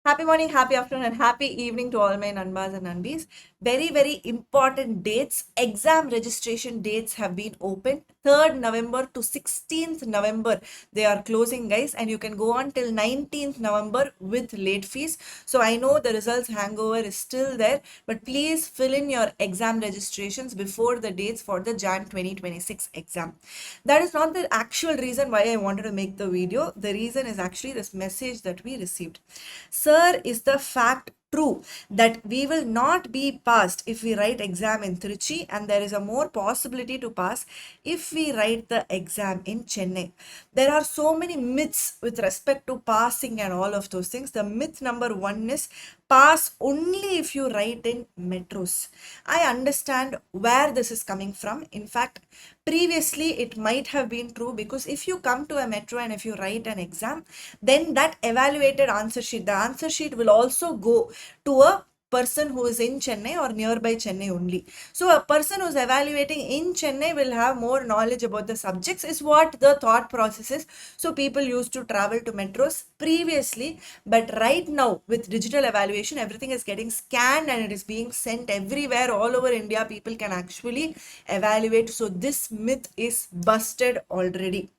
Happy morning, happy afternoon, and happy evening to all my Nanbas and Nanbis. Very, very important dates. Exam registration dates have been opened. 3rd November to 16th November, they are closing, guys, and you can go on till 19th November with late fees. So I know the results hangover is still there, but please fill in your exam registrations before the dates for the Jan 2026 exam. That is not the actual reason why I wanted to make the video. The reason is actually this message that we received. Sir, is the fact true that we will not be passed if we write exam in Trichy, and there is a more possibility to pass if we write the exam in Chennai? There are so many myths with respect to passing and all of those things. The myth number one is pass only if you write in metros. I understand where this is coming from. In fact, previously it might have been true, because if you come to a metro and if you write an exam, then that evaluated answer sheet, the answer sheet will also go to a person who is in Chennai or nearby Chennai only. So a person who's evaluating in Chennai will have more knowledge about the subjects, is what the thought process is. So people used to travel to metros previously, but right now with digital evaluation, everything is getting scanned and it is being sent everywhere all over India. People can actually evaluate. So this myth is busted already.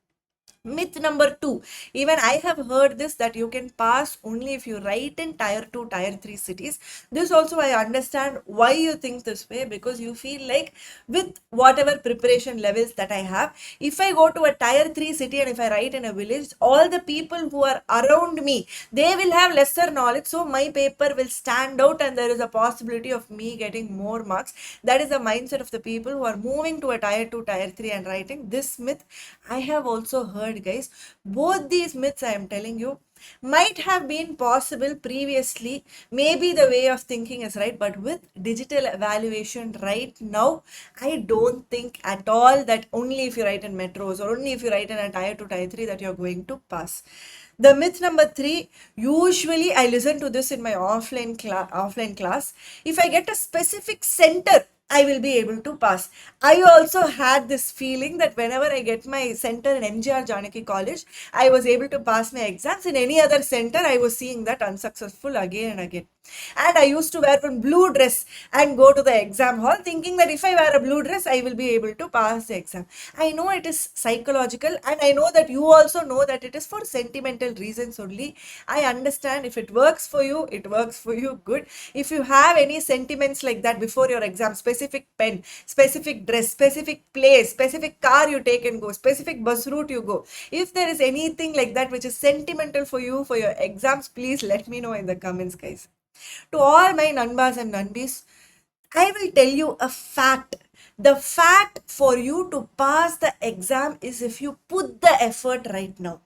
Myth number two, even I have heard this, that you can pass only if you write in tier 2, tier 3 cities. This also I understand why you think this way, because you feel like with whatever preparation levels that I have, if I go to a tier 3 city and if I write in a village, all the people who are around me, they will have lesser knowledge. So my paper will stand out and there is a possibility of me getting more marks. That is the mindset of the people who are moving to a tier 2, tier 3 and writing. This myth I have also heard, guys. Both these myths I am telling you might have been possible previously. Maybe the way of thinking is right, but with digital evaluation right now, I don't think at all that only if you write in metros or only if you write in a tier 2, tier 3 that you're going to pass. The myth number three, usually I listen to this in my offline class. If I get a specific center, I will be able to pass. I also had this feeling that whenever I get my center in MGR Janaki College, I was able to pass my exams. In any other center, I was seeing that unsuccessful again and again. And I used to wear one blue dress and go to the exam hall thinking that if I wear a blue dress, I will be able to pass the exam. I know it is psychological, and I know that you also know that it is for sentimental reasons only. I understand. If it works for you, it works for you, good. If you have any sentiments like that before your exam, specific pen, specific dress, specific place, specific car you take and go, specific bus route you go, if there is anything like that which is sentimental for you for your exams, please let me know in the comments, guys. To all my Nanbas and Nanbis, I will tell you a fact. The fact for you to pass the exam is if you put the effort right now.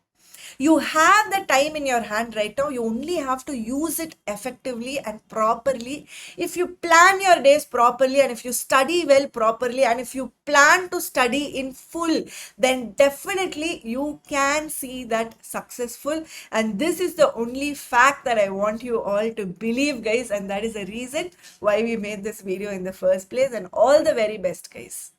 You have the time in your hand right now. You only have to use it effectively and properly. If you plan your days properly, and if you study well properly, and if you plan to study in full, then definitely you can see that successful. And this is the only fact that I want you all to believe, guys, and that is the reason why we made this video in the first place. And all the very best, guys.